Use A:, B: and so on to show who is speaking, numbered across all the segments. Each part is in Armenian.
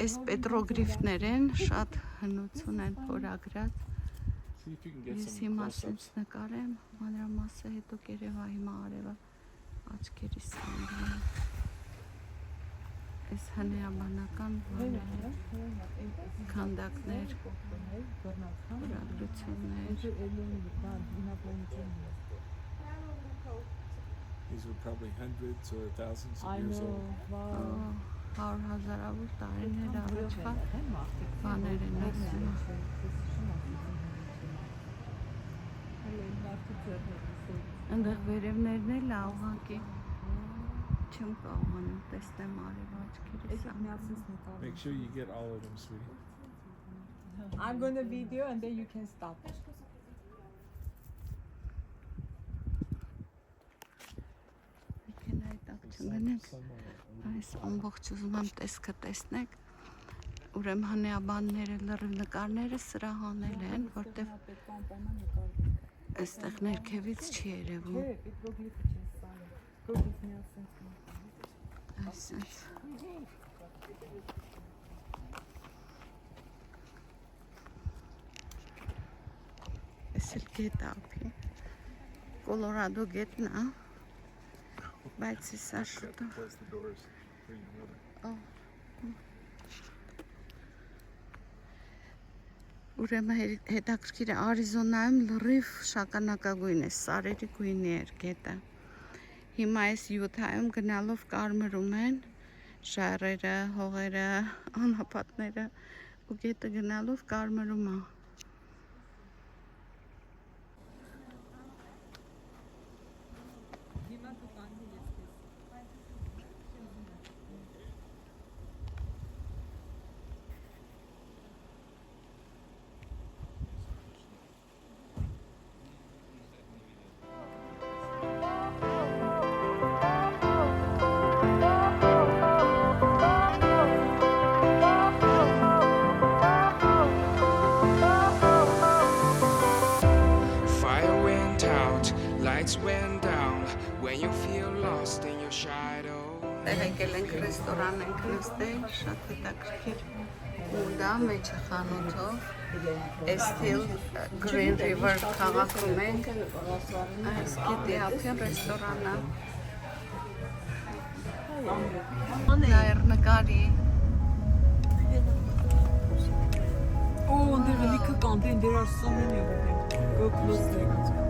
A: Այս պետրոգրիֆներեն շատ հնություն են փորագրած։ Ես հիմա սենց նկարեմ, մանրամասը հետո կերևա հիմա արևը աչքերիս սանգրում։ Այս հնեաբանական քանդակներ, փորագրություններ։
B: These were probably hundreds or thousands of years old.
A: Հազարավոր տարիներ առաջվա բաներ են ասում։ Այնտեղ վերևներն էլ ա ուղղակի չեմ կարողանում տեսնեմ արև աչքերիս։
B: Make sure you get all of them, sweetie.
C: I'm going to video and then you can stop.
A: Այս ամբողջ ուզում եմ տեսքը տեսնեք, ուրեմն հնեաբանները լրիվ նկարները սրա հանել են, որտեվ այստեղ ներքևից չի երևում։ Այսպես։ Այս էլ գետ ափի, Կոլորադո գետն է։ Բայց սա շուտով։ Ուրեմն հետաքրքիր է Արիզոնայում լրիվ շագանակագույն է, սարերի գույնի էր գետը։ Հիմա այս Յութայում գնալով կարմրում են ժայռերը, հողերը, անապատները ու գետը գնալով կարմրում է։
D: Went down when you feel lost in your shadow.
A: Եկել ենք ռեստորան ենք նստել, շատ հետաքրքիր ուտա մեջը խանութով, Estil Green River քաղաքում ենք, այս գետի ափին ռեստորանը, նայր նկարի։
C: Oh, they're really content. There are so many of them. Go close there.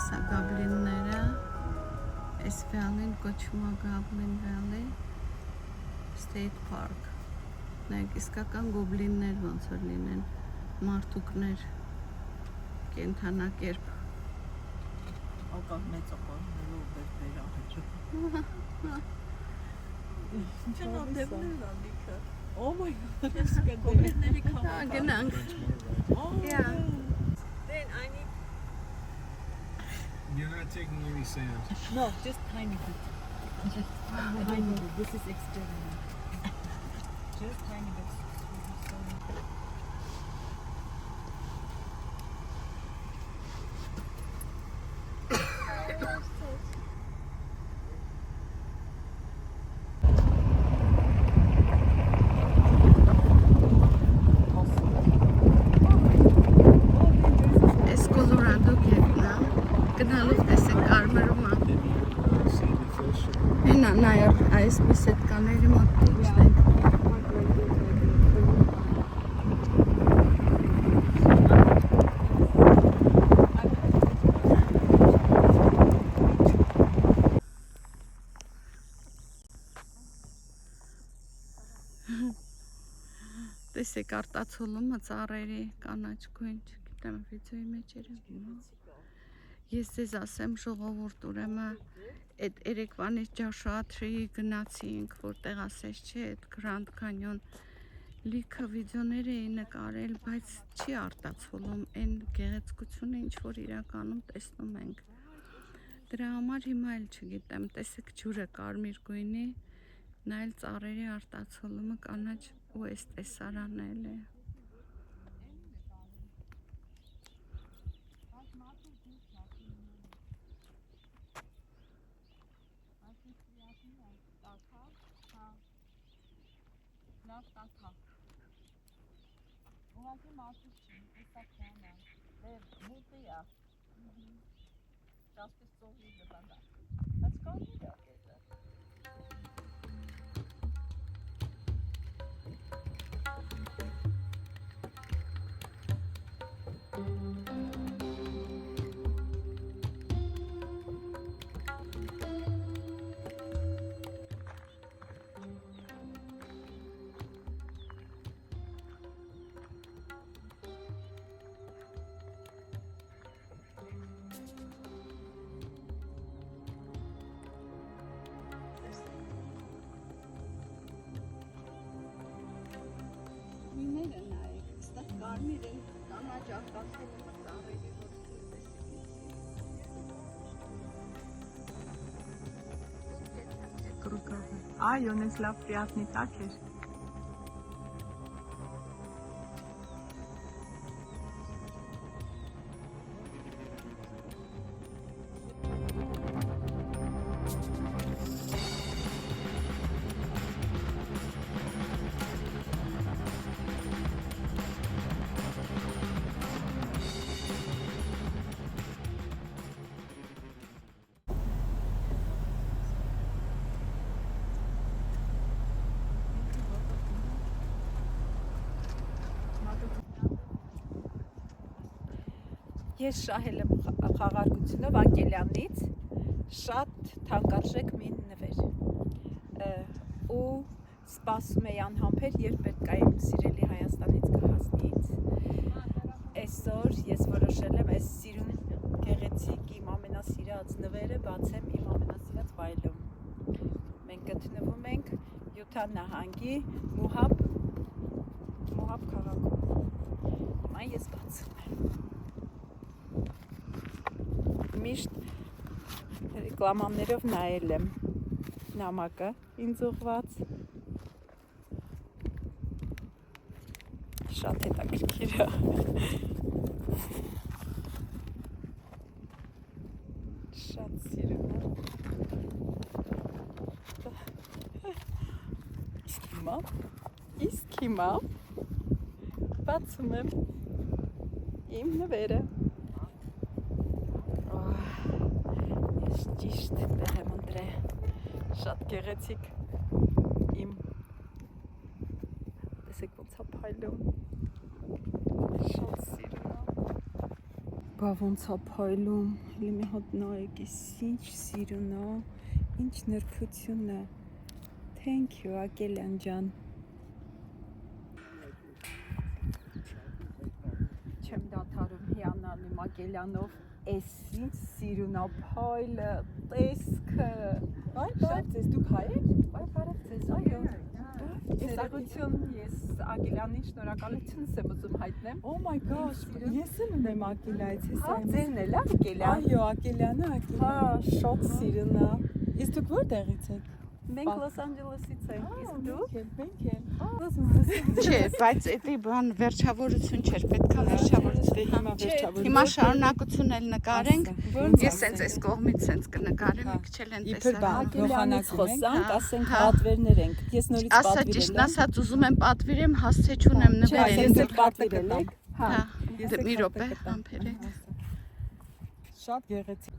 A: Սա գաբլինները, այս վալին կոչվում է Goblin Valley State Park։ Նայեք, իսկական գոբլիններ ոնց որ լինեն, մարդուկներ, կենդանակերպ։
C: Ակա մեծ ապարներով բերբեր Ինչն անդեպներն անդիքը։ Oh my god, ես գոբլինների քաղաք։
A: Գնանք։ Yeah.
C: Then I need
B: You're not taking any sand.
C: no, just tiny bit. Just tiny bit. This is external. Just tiny bit.
A: Այս Colorado գետն է, գնալով տեսեք կարմրում է։
B: Sandy fish.
A: Հենա նայր այսպես այդ կաների մոտ իջնենք։ Տեսեք արտացոլումը ծառերի կանաչ գույն, չգիտեմ վիդեոյի մեջ էր։ Ես ձեզ ասեմ ժողովուրդ, ուրեմն այդ Երևանից Joshua-Tree գնացինք, որտեղ ասես չէ, այդ Grand Canyon լիքը վիդեոներ էի նկարել, բայց չի արտացոլում այն գեղեցկությունը, ինչ որ իրականում տեսնում ենք։ Դրա համար հիմա էլ չգիտեմ, տեսեք ջուրը կարմիր գույնի, նա էլ ծառերի արտացոլումը կանաչ ու այս տեսարանն էլ է։ Գույները նայեք, ստեղ կարմիր են, կանաչ արտացոլումը ծառերի
C: Круто. Ай, он из лав приятный такер. Ես շահել եմ խաղարկությունով Անկելյանից շատ թանկարժեք մի նվեր ու սպասում էի անհամբեր, երբ պետք է իմ սիրելի Հայաստանից կհասնի ինձ։ Այսօր ես որոշել եմ այս սիրուն գեղեցիկ իմ ամենասիրած նվերը բացեմ իմ ամենասիրած վայրում։ Մենք գտնվում ենք Յուտա նահանգի Մոհաբ քաղաքում։ Հիմա ես բացում եմ։ Միշտ ռեկլամաներով նայել եմ նամակը ինձ ուղված։ Շատ հետաքրքիր է։ Շատ սիրուն է։ Իսկ հիմա բացում եմ իմ նվերը։ Ես ճիշտ տեղ եմ ընտրել, շատ գեղեցիկ իմ, տեսեք ոնց է փայլում, շատ սիրուն է, բա ոնց է փայլում։ Հələ մի հատ նայեք, ինչ սիրուն է, ինչ նրբություն է։ Thank you, Ակելյան ջան։ Չեմ դադարում հիանալի Մակելյանով, էս ինչ սիրուն է փայլը, տեսքը։ Շատ ձեզ դուք հայ եք։ Բայ բարև ձեզ, այո։ Տեսակություն, ես Ակելյանին շնորհակալությունս եմ ուզում հայտնեմ։
E: Oh my gosh, ես էլ ունեմ Ակելայից,
C: Հա, ձերն էլ է Ակելյան։
E: Այո, Ակելյանը,
C: Հա, շատ սիրուն է։
E: Իսկ դուք որտեղից եք։
C: Մենք Լոս Անջելեսից ենք, իսկ դուք։
E: Մենք էլ։
A: Չէ, բայց էդի բան վերջավորություն չէր, պետքա վերջավորություն։
E: Հիմա վերջավորություն։
A: Հիմա շարունակություն էլ նկարենք։ Ես սենց այս կողմից սենց կնկարեմ, մի քիչ էլ են
E: Իբր բան,
A: տեսարան։
C: Ակելյանից խոսանք,
A: Հա,
C: ասենք
A: հա։
C: պատվերներ ենք։ Ես նորից
A: Ասա
C: պատվիրել
A: ճիշտն ասած ուզում եմ պատվիրեմ, հասցե չունեմ
C: Չէ, ես
A: նվերել։
C: էլ պատվիրել եք։ Հա։
A: Հա, դե մի րոպե, համբերեք։
E: Շատ գեղեցիկ։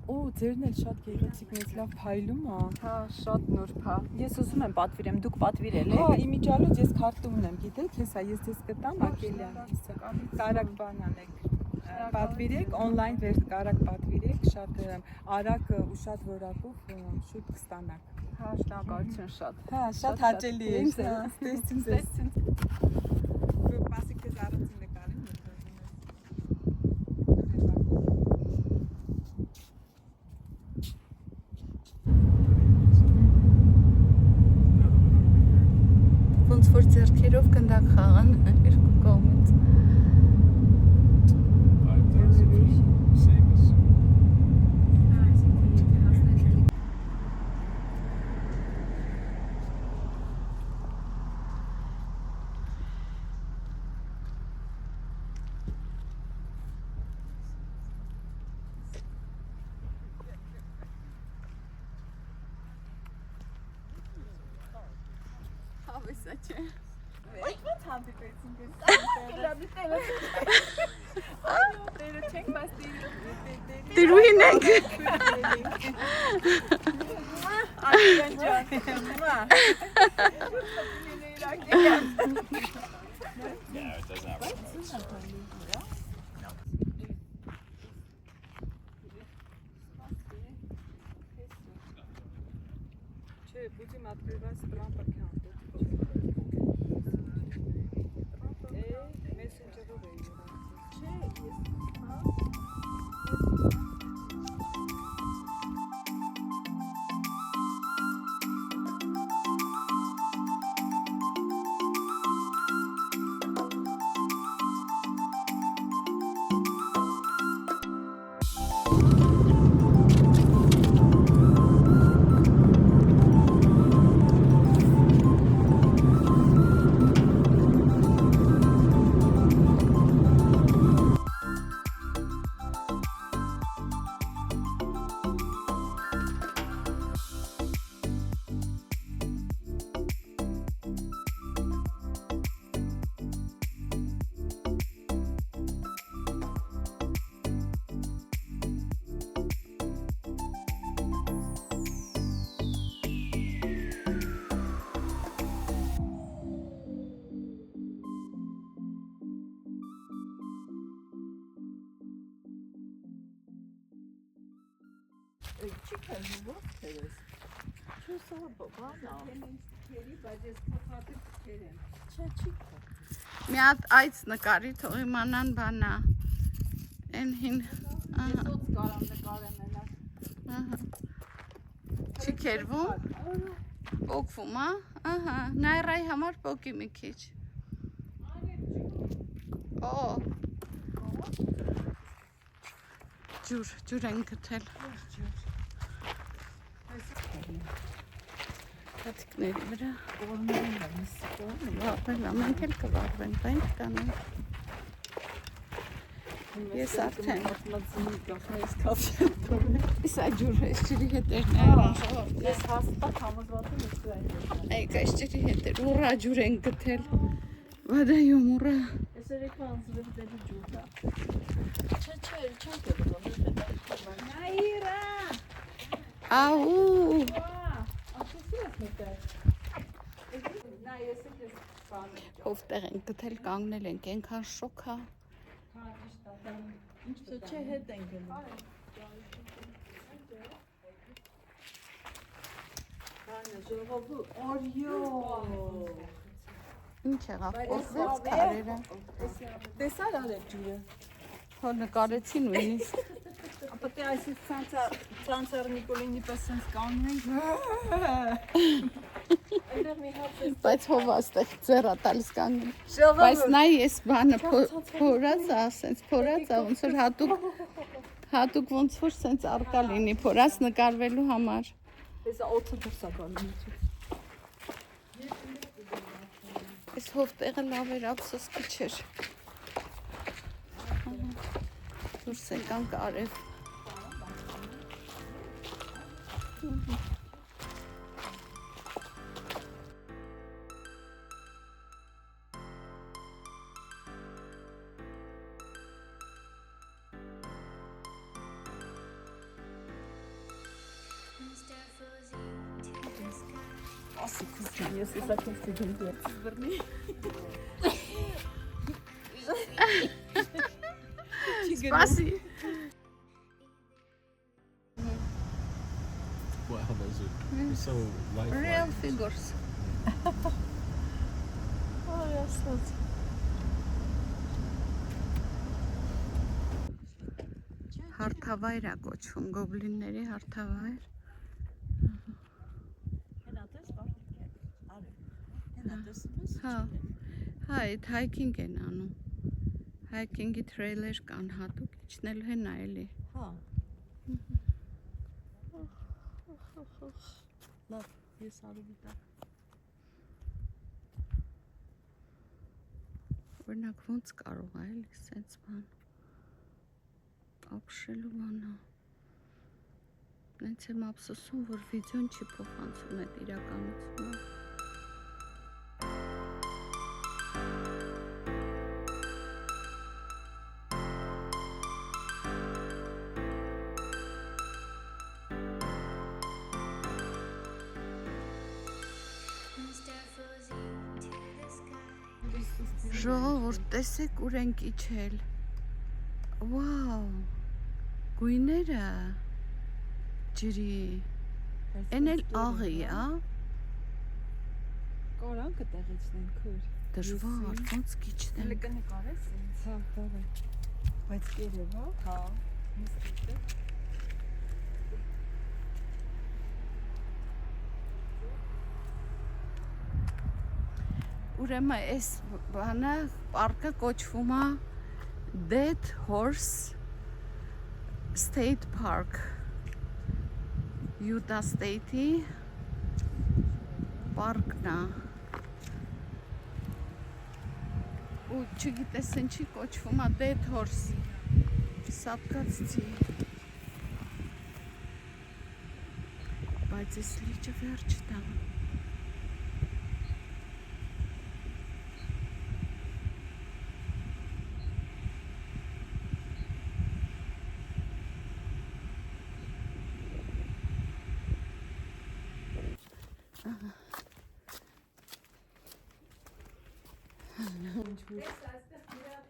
E: Օ, ձերն էլ շատ գեղեցիկ, մեծ լավ փայլում է։
C: Հա, շատ նուրբ է։ Ես ուզում եմ պատվիրեմ, դուք պատվիրել
E: Հա,
C: եք։
E: իմիջալոց ես քարտումն եմ, գիտեք, հեսա ես ձեզ կտամ Ակելյանից։ Կարակ բան անեք։ Պատվիրեք, on-line վեր կարակ պատվիրեք, շատ արագ ու շատ որակով շուտ կստանաք։
C: Հա, շնորհակալություն շատ։
E: Հա, շատ հաճելի է։ Ստեսին ձեզ։ Պասիկ դες առանցին նկարին
A: Ոնց որ ձեռքերով կնդակ խաղան երկու կողմից։
B: 5,000 feet, same as.
A: Հավեսա չէ։
E: Ո՞նց հանդիպեցինք այս։ Լավի տերը։ Այո, տերը չենք, բայց տերը։
A: Տիրուհին ենք։
E: Ակելյան ջան։ Մա։ Չէ, будем открывать прям аккаунт. Messenger'ով էի ուրացել։ Չէ,
A: Մի հատ այց նկարի թող իմանան բանա։ Են հին։ Ահա։
C: կարամ նկարեմ ելա։
A: Ահա։ Չի քերվում։ Պոկվում, հա։ Ահա, նայրայի համար պոկի մի քիչ։ Օ։ Ջուր են գտել։ Հատիկների վրա։ Վարվել, ամենք էլ կվարվեն, բանք կանենք։ Ես արդեն։ Իսա ջուր, ես ջրի հետերն է։
C: Ես հաստատ համոզված եմ սա է։
A: Այգ այս ջրի հետեր, ուրա ջուր են գտել։ Վադայում ուրա։
C: Ես երեքվա անձրև դեպի ջուրտա։ Չէ, չեմ կերում։ Նաիրա։
A: Աու։ Հովտեղ են գտել կանգնել ենք, ենքան շոքա։
C: Չէ հետ են գնում։
A: Ինչ եղավ, կոտրեց կարերը։
E: Տեսար արել ջուրը։
A: Հո նկարեցի նույնիսկ։
E: Ապա դե այս Ցանցար Նիկոլինի պես sense կանում ենք։ Այնտեղ մի հատ է։
A: Բայց հով աստեղ ձեռա տալիս կանգն։ Բայց նայ ես բանը փորած, ասենց փորած, ոնց որ հատուկ ոնց որ սենց արկա լինի փորած նկարվելու համար։
E: Հեսա օդը դուրս է գալու։
A: Այս հովտեղը լավ էր, ափսոս քիչ էր։ Դուրս եկանք արև։
E: Ասի քուստի, ես հեսա քեստի դու բռնի։
A: Սպասի։
B: Wow, those are so lifelike.
A: Real figures։ Հարթավայր է կոչվում, գոբլինների հարթավայր։ Հա, այդ հայքինգ են անում։ Հայքինգի թրեյլեր կան հատուկ, իջնելու են այլի։
C: Հա։ Լավ, ես արուի տա։
A: Օրինակ ոնց կարող է էլի սենց բան։ Ապշելու բանա։ Նենց եմ ափսոսում, որ վիդեոն չի փոխանցում այդ իրականությունը։ Ժողովուրդ, տեսեք ուր ենք իջել։ Վաու, գույները ջրի, են էլ աղի, ա։
E: Կարան կտեղիցնեն քուր։
A: Դժվար, ոնց կիջնեմ։
E: Հələ կնկարես ինձ։ Հա, դավայ։ Բայց կերև, հա։ Հա։
A: Ուրեմն այս բանը պարկը կոչվում է Dead Horse State Park Utah State-ի պարկն է։ Ու չգիտես ինչի կոչվում է Dead Horse սատկած ծի։ Բայց այս լիճը վերջ տա։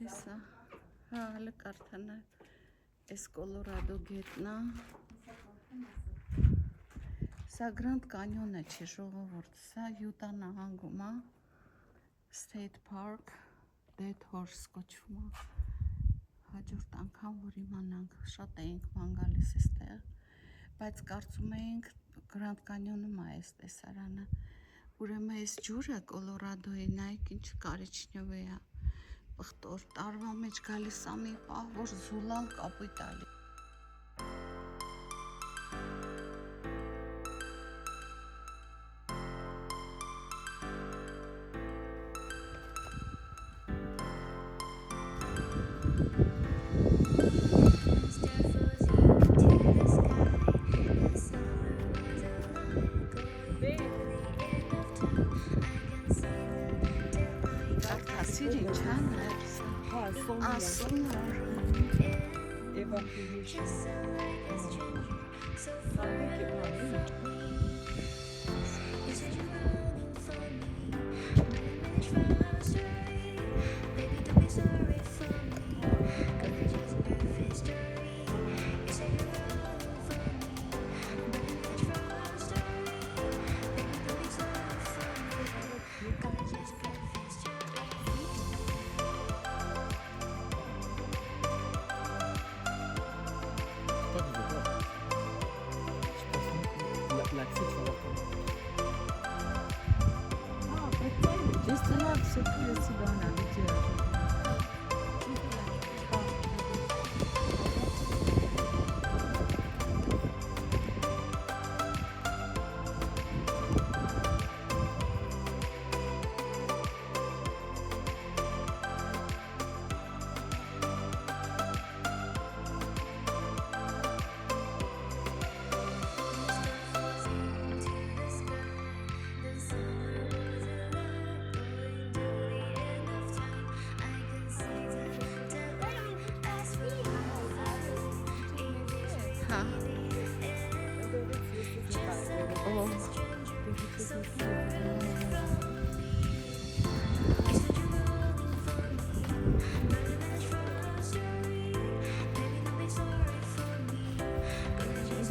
A: Հեսա, հա, հələ կարդանա, այս Կոլորադո գետն է, սա Grand Canyon-ը չի ժողովուրդ, սա Յուտա նահանգում է, State Park, Dead Horse կոչվում է, հաջորդ անգամ, որ իմանանք, շատ էինք ման գալիս այստեղ, բայց կարծում էինք Grand Canyon-ում է այս տեսարանը, ուրեմն այս ջուրը Կոլորադոյի նայք ինչ կարիճնյով է, պղտոր տարվա մեջ գալիս է մի պահ, որ զուլալ կապույտ ալի։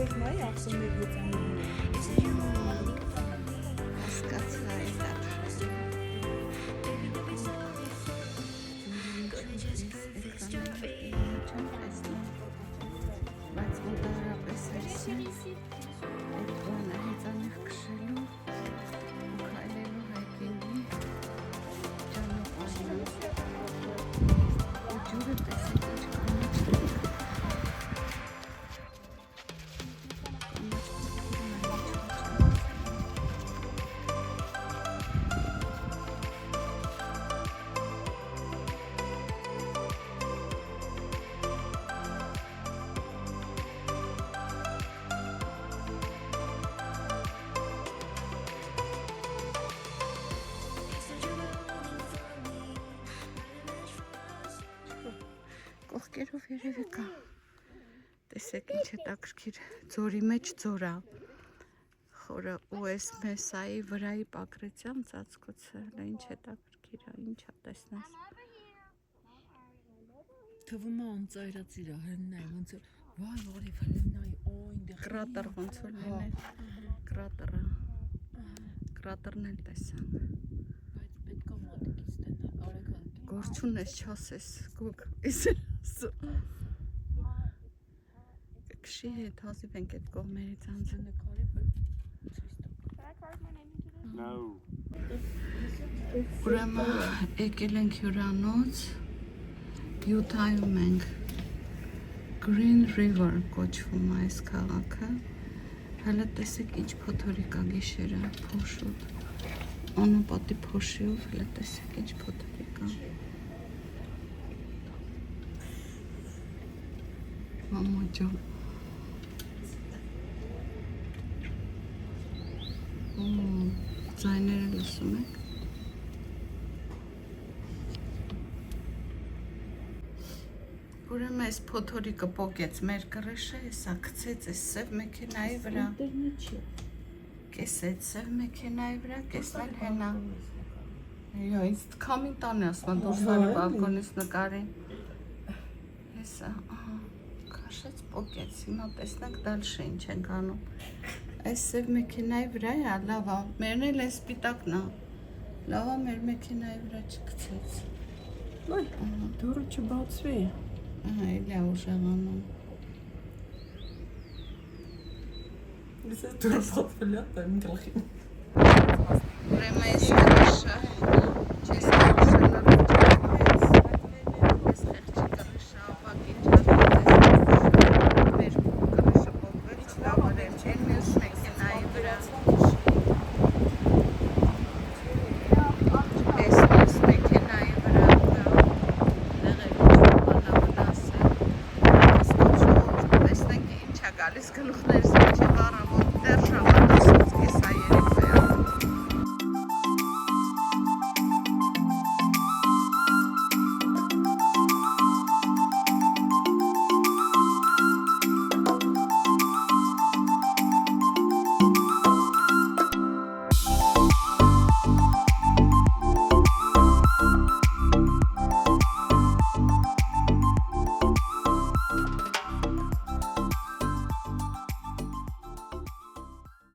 E: Տեսեք նայ ախսումներ գծանում։
A: Հասկացա այդ բայց մոտավորապես այդ բանը հեծանիվ քշելու ու քայլելու հայկինգի ճանապարհը ու ջուրը տեսեք ինչ կանաչ կողքերով երևի կա տեսեք ինչ հետաքրքիր ձորի մեջ ձորա խորը ու այս մեսայի վրայի պակրեցյան ծածկոցը հələ ինչ հետաքրքիր է ինչա տեսնես
F: թվում է անծայրացիրա հեննայ ոնց վայ որի հեննայ օ ինտեղ
A: կրատեր ոնց որ լիներ կրատերը կրատերն էլ տեսանք
F: բայց պետք է մոտիկից տենալ արագ
A: գործուն ես չասես գուկ ես կշի հետ հազիվ ենք այդ կողմերից անցը
F: նկարի որ
A: ուրեմն եկել ենք հյուրանոց Յութայում ենք Green River կոչվում է այս քաղաքը հələ տեսեք ինչ փոթորիկ է գիշերը փոշուտ անապատի փոշիով հələ տեսեք ինչ փոթորիկ է մամա ջան ձայները լսում եք ուրեմն այս փոթորիկը պոկեց մեր կռեշը հեսա գցեց այս սև մեքենայի վրա կես այդ սև մեքենայի վրա կեսն էլ հենա Yo, ինձ քամին տանը ասում դուրսարի բալկոնից նկարի հեսա քաշեց պոկեց հիմա տեսնենք դալշը ինչ ենք անում այս սև մեքենայի վրա է լավ է մերն էլ այս սպիտակն է լավ է մեր մեքենայի վրա չգցեց
F: Ոյ դուրը չբացվի
A: ահա էլի է ուժեղանում
F: Ես դուրը բացվելա տեմ գլխին
A: ուրեմն այս կռեշը չես կռշանալու այս խեղճի կռեշը ապակին չատեց մեր կռեշը պոկվեց լավ արեմ չեն մյուս մեքենայի վրա այս մյուս մեքենայի վրա տեղը ինչ բանավնաս է տեսնենք ինչ է գալիս գլուխները